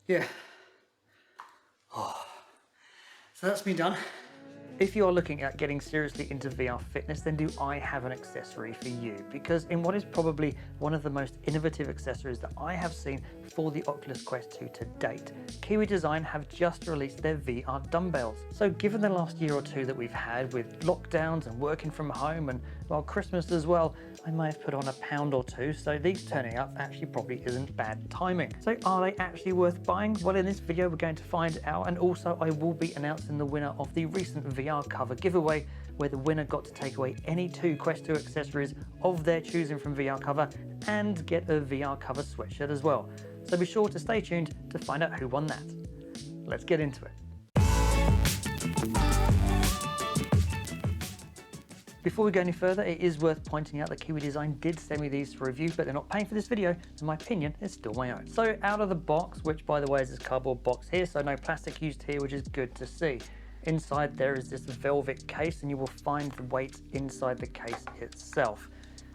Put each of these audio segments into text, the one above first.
Yeah. Oh. So that's me done. If you are looking at getting seriously into VR fitness, then do I have an accessory for you? Because in what is probably one of the most innovative accessories that I have seen for the Oculus Quest 2 to date, Kiwi Design have just released their VR dumbbells. So given the last year or two that we've had with lockdowns and working from home and, well, Christmas as well, I may have put on a pound or two, so these turning up actually probably isn't bad timing. So are they actually worth buying? Well, in this video we're going to find out, and also I will be announcing the winner of the recent VR cover giveaway, where the winner got to take away any 2 Quest 2 accessories of their choosing from VR cover and get a VR cover sweatshirt as well. So be sure to stay tuned to find out who won that. Let's get into it. Before we go any further, it is worth pointing out that Kiwi Design did send me these for review, but they're not paying for this video, and my opinion is still my own. So out of the box, which by the way is this cardboard box here, so no plastic used here, which is good to see. Inside there is this velvet case, and you will find the weights inside the case itself.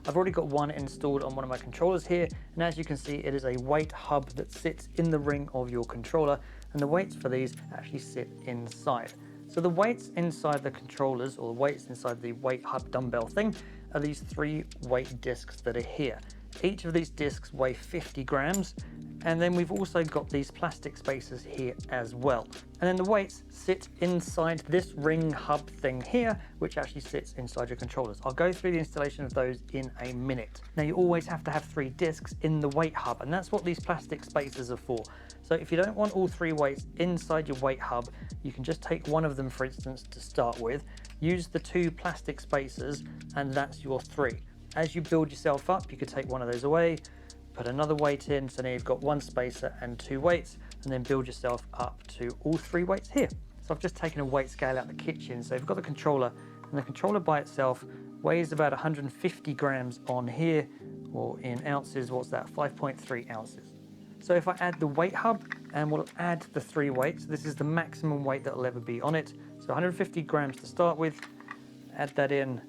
I've already got one installed on one of my controllers here, and as you can see, it is a weight hub that sits in the ring of your controller, and the weights for these actually sit inside. So the weights inside the controllers, or the weights inside the weight hub dumbbell thing, are these 3 weight discs that are here. Each of these discs weigh 50 grams, and then we've also got these plastic spacers here as well. And then the weights sit inside this ring hub thing here, which actually sits inside your controllers. I'll go through the installation of those in a minute. Now you always have to have 3 discs in the weight hub, and that's what these plastic spacers are for. So if you don't want all 3 weights inside your weight hub, you can just take one of them, for instance, to start with, use the 2 plastic spacers, and that's your 3. As you build yourself up, you could take one of those away, put another weight in, so now you've got 1 spacer and 2 weights, and then build yourself up to all 3 weights here. So I've just taken a weight scale out the kitchen, so you've got the controller, and the controller by itself weighs about 150 grams on here, or in ounces, what's that, 5.3 ounces. So if I add the weight hub, and we'll add the 3 weights, this is the maximum weight that will ever be on it. So 150 grams to start with, add that in,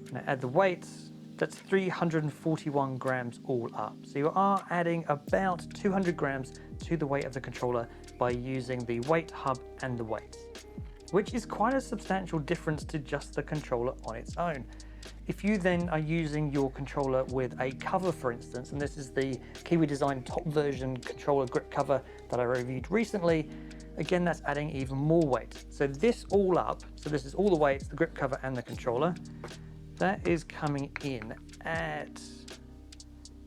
and I add the weights, that's 341 grams all up. So you are adding about 200 grams to the weight of the controller by using the weight hub and the weights, which is quite a substantial difference to just the controller on its own. If you then are using your controller with a cover, for instance, and this is the Kiwi Design top version controller grip cover that I reviewed recently, again, that's adding even more weight. So this all up, so this is all the weights, the grip cover and the controller, that is coming in at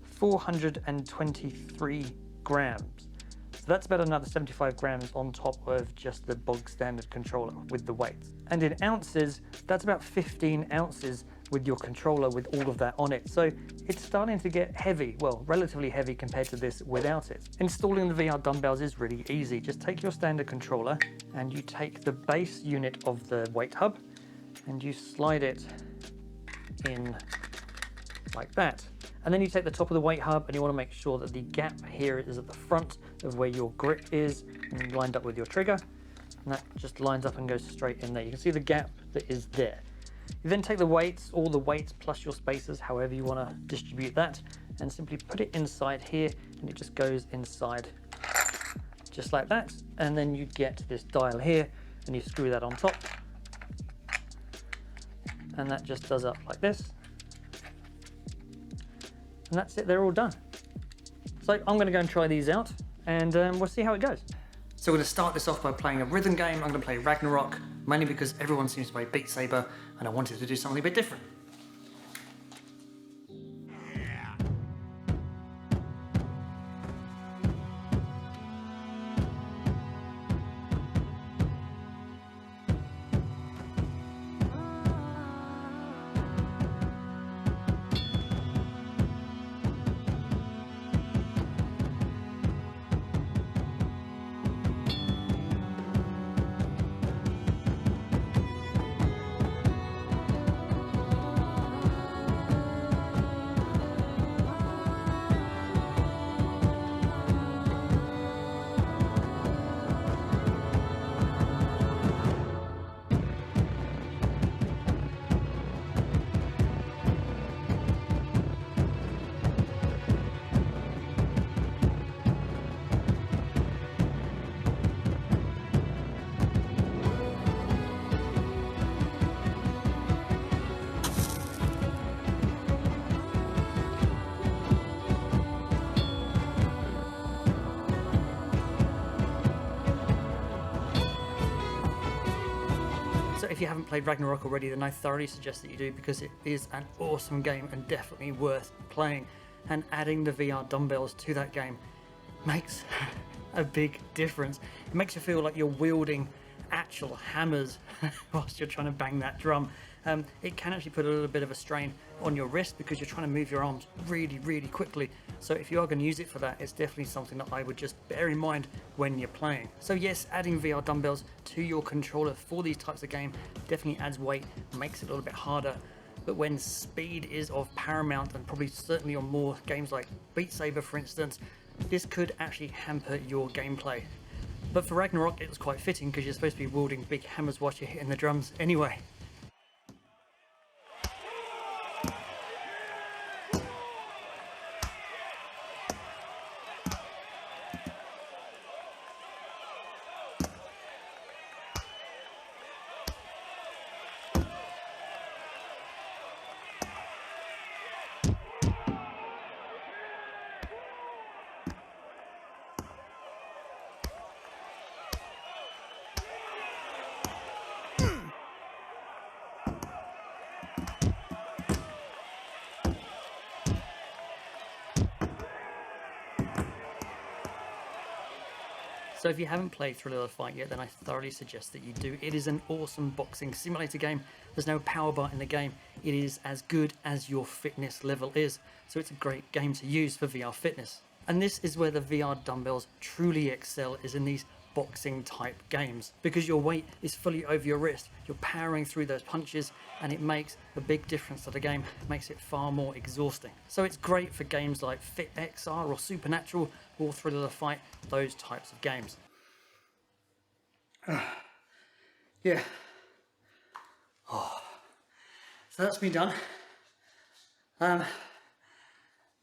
423 grams. So that's about another 75 grams on top of just the bog standard controller with the weights. And in ounces, that's about 15 ounces with your controller with all of that on it. So it's starting to get heavy, well, relatively heavy compared to this without it. Installing the VR dumbbells is really easy. Just take your standard controller and you take the base unit of the weight hub and you slide it in like that. And then you take the top of the weight hub and you want to make sure that the gap here is at the front of where your grip is and lined up with your trigger. And that just lines up and goes straight in there. You can see the gap that is there. You then take the weights, all the weights plus your spacers, however you want to distribute that, and simply put it inside here, and it just goes inside just like that. And then you get this dial here and you screw that on top, and that just does up like this. And that's it, they're all done. So I'm going to go and try these out, and we'll see how it goes. So we're going to start this off by playing a rhythm game. I'm going to play Ragnarok, mainly because everyone seems to play Beat Saber, and I wanted to do something a bit different. if you haven't played Ragnarok already, then I thoroughly suggest that you do, because it is an awesome game and definitely worth playing. And adding the VR dumbbells to that game makes a big difference. It makes you feel like you're wielding actual hammers whilst you're trying to bang that drum. It can actually put a little bit of a strain on your wrist because you're trying to move your arms really quickly. So if you are going to use it for that, it's definitely something that I would just bear in mind when you're playing. So yes, adding VR dumbbells to your controller for these types of game definitely adds weight, makes it a little bit harder. But when speed is of paramount, and probably certainly on more games like Beat Saber for instance, this could actually hamper your gameplay. But for Ragnarok, it was quite fitting because you're supposed to be wielding big hammers whilst you're hitting the drums anyway. So if you haven't played Thrill of the Fight yet, then I thoroughly suggest that you do. It is an awesome boxing simulator game. There's no power bar in the game. It is as good as your fitness level is. So it's a great game to use for VR fitness. And this is where the VR dumbbells truly excel, is in these boxing type games, because your weight is fully over your wrist, you're powering through those punches, and it makes a big difference to the game. It makes it far more exhausting. So it's great for games like Fit XR or Supernatural or Thrill of the Fight, those types of games. Yeah. Oh. So that's me done.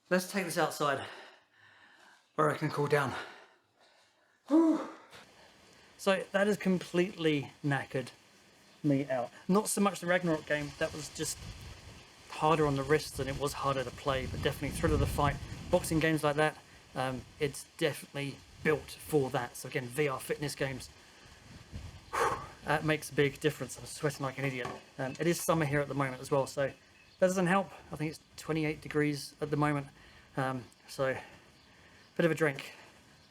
Let's take this outside where I can cool down. Whew. So that has completely knackered me out. Not so much the Ragnarok game, that was just harder on the wrists than it was harder to play, but definitely Thrill of the Fight, boxing games like that, it's definitely built for that. So again, VR fitness games, that makes a big difference. I'm sweating like an idiot. It is summer here at the moment as well, so that doesn't help. I think it's 28 degrees at the moment, so bit of a drink,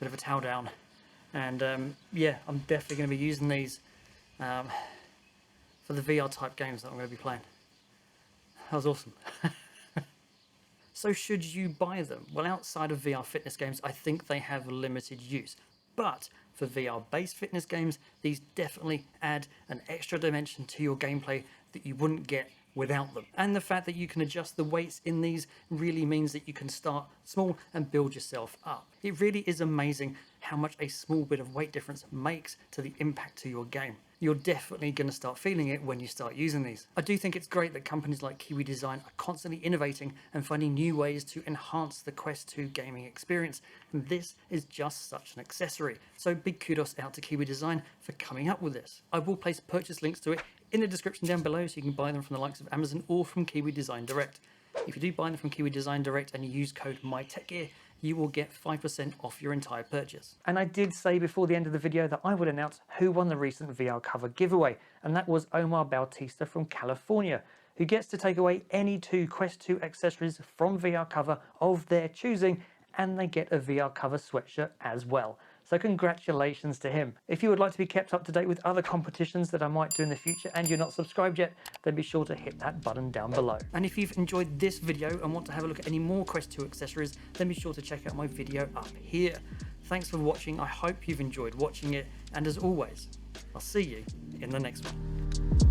bit of a towel down. And yeah, I'm definitely going to be using these for the VR type games that I'm going to be playing. That was awesome. So should you buy them? Well, outside of VR fitness games, I think they have limited use. But for VR based fitness games, these definitely add an extra dimension to your gameplay that you wouldn't get without them. And the fact that you can adjust the weights in these really means that you can start small and build yourself up. It really is amazing how much a small bit of weight difference makes to the impact to your game. You're definitely going to start feeling it when you start using these. I do think it's great that companies like Kiwi Design are constantly innovating and finding new ways to enhance the Quest 2 gaming experience. And this is just such an accessory. So big kudos out to Kiwi Design for coming up with this. I will place purchase links to it in the description down below, so you can buy them from the likes of Amazon or from Kiwi Design Direct. If you do buy them from Kiwi Design Direct and you use code MyTechGear, you will get 5% off your entire purchase. And I did say before the end of the video that I would announce who won the recent VR cover giveaway, and that was Omar Bautista from California, who gets to take away any 2 Quest 2 accessories from VR cover of their choosing, and they get a VR cover sweatshirt as well. So congratulations to him. If you would like to be kept up to date with other competitions that I might do in the future and you're not subscribed yet, then be sure to hit that button down below. And if you've enjoyed this video and want to have a look at any more Quest 2 accessories, then be sure to check out my video up here. Thanks for watching. I hope you've enjoyed watching it. And as always, I'll see you in the next one.